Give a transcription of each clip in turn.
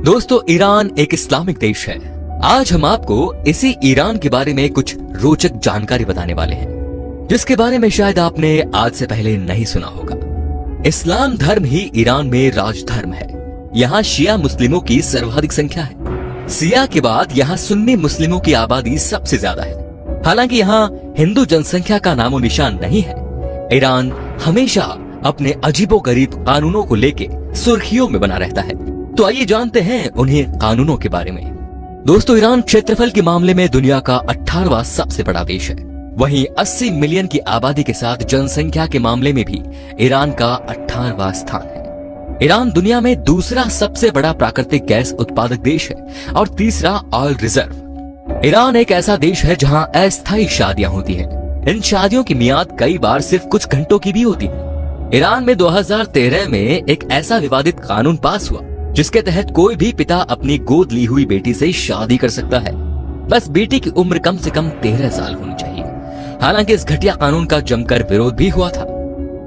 दोस्तों, ईरान एक इस्लामिक देश है। आज हम आपको इसी ईरान के बारे में कुछ रोचक जानकारी बताने वाले हैं, जिसके बारे में शायद आपने आज से पहले नहीं सुना होगा। इस्लाम धर्म ही ईरान में राजधर्म है। यहाँ शिया मुस्लिमों की सर्वाधिक संख्या है। शिया के बाद यहाँ सुन्नी मुस्लिमों की आबादी सबसे ज्यादा है। हालांकि यहाँ हिंदू जनसंख्या का नामो निशान नहीं है। ईरान हमेशा अपने अजीबोगरीब कानूनों को लेके सुर्खियों में बना रहता है। तो आइए जानते हैं उन्हें कानूनों के बारे में। दोस्तों, ईरान क्षेत्रफल के मामले में दुनिया का 18वां सबसे बड़ा देश है। वहीं 80 मिलियन की आबादी के साथ जनसंख्या के मामले में भी ईरान का 18वां स्थान है। ईरान दुनिया में दूसरा सबसे बड़ा प्राकृतिक गैस उत्पादक देश है और तीसरा ऑयल रिजर्व। ईरान एक ऐसा देश है जहां अस्थायी शादियां होती हैं। इन शादियों की मियाद कई बार सिर्फ कुछ घंटों की भी होती है। ईरान में 2013 में एक ऐसा विवादित कानून पास हुआ जिसके तहत कोई भी पिता अपनी गोद ली हुई बेटी से शादी कर सकता है। बस बेटी की उम्र कम से कम 13 साल होनी चाहिए। हालांकि इस घटिया कानून का जमकर विरोध भी हुआ था।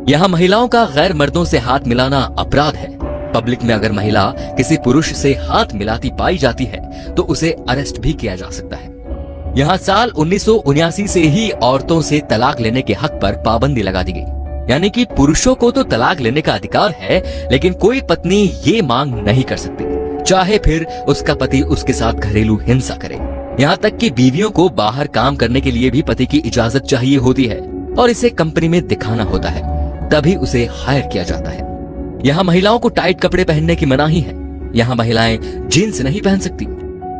यहाँ महिलाओं का गैर मर्दों से हाथ मिलाना अपराध है। पब्लिक में अगर महिला किसी पुरुष से हाथ मिलाती पाई जाती है तो उसे अरेस्ट भी किया जा सकता है। यहाँ साल 1979 से ही औरतों से तलाक लेने के हक पर पाबंदी लगा दी गई। यानी कि पुरुषों को तो तलाक लेने का अधिकार है, लेकिन कोई पत्नी ये मांग नहीं कर सकती, चाहे फिर उसका पति उसके साथ घरेलू हिंसा करे। यहाँ तक कि बीवियों को बाहर काम करने के लिए भी पति की इजाजत चाहिए होती है और इसे कंपनी में दिखाना होता है, तभी उसे हायर किया जाता है। यहाँ महिलाओं को टाइट कपड़े पहनने की मनाही है। यहाँ महिलाएं जीन्स नहीं पहन सकती।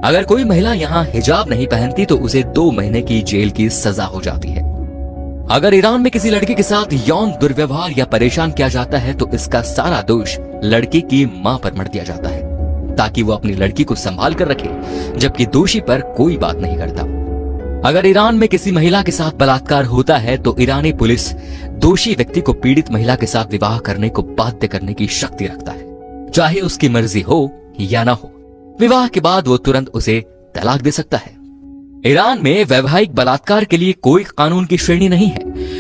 अगर कोई महिला यहाँ हिजाब नहीं पहनती तो उसे 2 महीने की जेल की सजा हो जाती है। अगर ईरान में किसी लड़की के साथ यौन दुर्व्यवहार या परेशान किया जाता है तो इसका सारा दोष लड़की की मां पर मढ़ दिया जाता है, ताकि वो अपनी लड़की को संभाल कर रखे, जबकि दोषी पर कोई बात नहीं करता। अगर ईरान में किसी महिला के साथ बलात्कार होता है तो ईरानी पुलिस दोषी व्यक्ति को पीड़ित महिला के साथ विवाह करने को बाध्य करने की शक्ति रखता है, चाहे उसकी मर्जी हो या ना हो। विवाह के बाद वो तुरंत उसे तलाक दे सकता है। ईरान में वैवाहिक बलात्कार के लिए कोई कानून की श्रेणी नहीं है,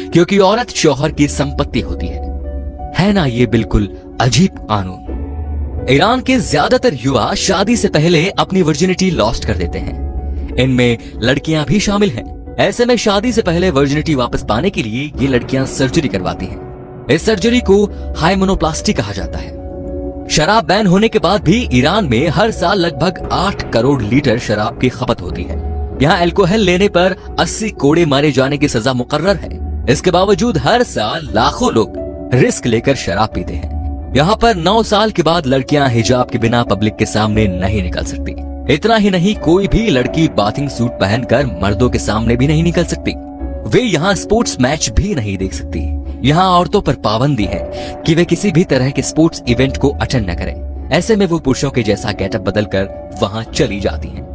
क्योंकि औरत शौहर की संपत्ति होती है ना ये बिल्कुल अजीब कानून। ईरान के ज्यादातर युवा शादी से पहले अपनी वर्जिनिटी लॉस्ट कर देते हैं। इनमें लड़कियां भी शामिल हैं। ऐसे में शादी से पहले वर्जिनिटी वापस पाने के लिए ये लड़कियां सर्जरी करवाती हैं। इस सर्जरी को हाइमेनोप्लास्टी कहा जाता है। शराब बैन होने के बाद भी ईरान में हर साल लगभग 8 करोड़ लीटर शराब की खपत होती है। यहाँ अल्कोहल लेने पर 80 कोड़े मारे जाने की सजा मुकर्रर है। इसके बावजूद हर साल लाखों लोग रिस्क लेकर शराब पीते हैं। यहाँ पर 9 साल के बाद लड़कियां हिजाब के बिना पब्लिक के सामने नहीं निकल सकती। इतना ही नहीं, कोई भी लड़की बाथिंग सूट पहनकर मर्दों के सामने भी नहीं निकल सकती। वे यहाँ स्पोर्ट्स मैच भी नहीं देख सकती। यहाँ औरतों पर पाबंदी है कि वे किसी भी तरह के स्पोर्ट्स इवेंट को अटेंड न करें। ऐसे में वो पुरुषों के जैसा गेटअप बदलकर वहाँ चली जाती हैं।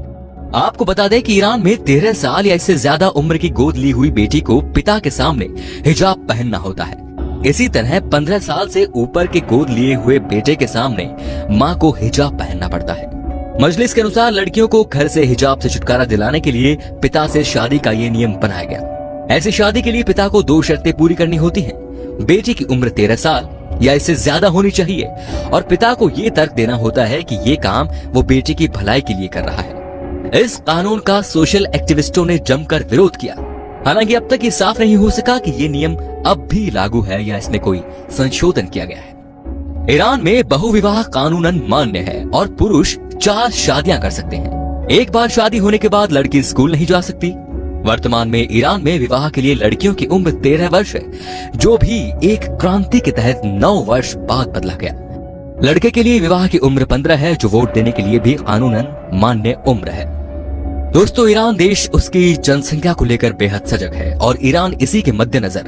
आपको बता दें कि ईरान में 13 साल या इससे ज्यादा उम्र की गोद ली हुई बेटी को पिता के सामने हिजाब पहनना होता है। इसी तरह 15 साल से ऊपर के गोद लिए हुए बेटे के सामने माँ को हिजाब पहनना पड़ता है। मजलिस के अनुसार लड़कियों को घर से हिजाब से छुटकारा दिलाने के लिए पिता से शादी का ये नियम बनाया गया। ऐसी शादी के लिए पिता को 2 शर्तें पूरी करनी होती हैं। बेटी की उम्र 13 साल या इससे ज्यादा होनी चाहिए और पिता को ये तर्क देना होता है कि ये काम वो बेटी की भलाई के लिए कर रहा है। इस कानून का सोशल एक्टिविस्टों ने जमकर विरोध किया। हालांकि अब तक ये साफ नहीं हो सका कि ये नियम अब भी लागू है या इसमें कोई संशोधन किया गया है। ईरान में बहुविवाह कानूनन मान्य है और पुरुष 4 शादियां कर सकते हैं। एक बार शादी होने के बाद लड़की स्कूल नहीं जा सकती। वर्तमान में ईरान में विवाह के लिए लड़कियों की उम्र 13 वर्ष है, जो भी एक क्रांति के तहत 9 वर्ष बाद बदला गया। लड़के के लिए विवाह की उम्र 15 है, जो वोट देने के लिए भी कानूनन मान्य उम्र है। दोस्तों, ईरान देश उसकी जनसंख्या को लेकर बेहद सजग है और ईरान इसी के मद्देनजर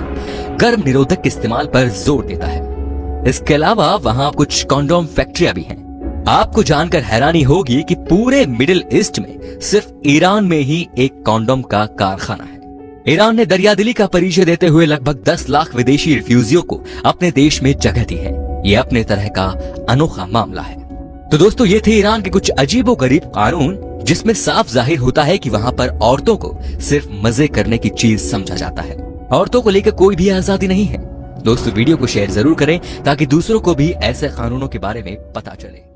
गर्भ निरोधक के इस्तेमाल पर जोर देता है। इसके अलावा वहाँ कुछ कॉन्डोम फैक्ट्रियां भी हैं। आपको जानकर हैरानी होगी कि पूरे मिडिल ईस्ट में सिर्फ ईरान में ही एक कॉन्डोम का कारखाना है। ईरान ने दरियादिली का परिचय देते हुए लगभग 10 लाख विदेशी रिफ्यूजियों को अपने देश में जगह दी है। ये अपने तरह का अनोखा मामला है। तो दोस्तों, ये थे ईरान के कुछ अजीबोगरीब कानून, जिसमें साफ जाहिर होता है कि वहाँ पर औरतों को सिर्फ मजे करने की चीज समझा जाता है। औरतों को लेकर कोई भी आजादी नहीं है। दोस्तों, वीडियो को शेयर जरूर करें ताकि दूसरों को भी ऐसे कानूनों के बारे में पता चले।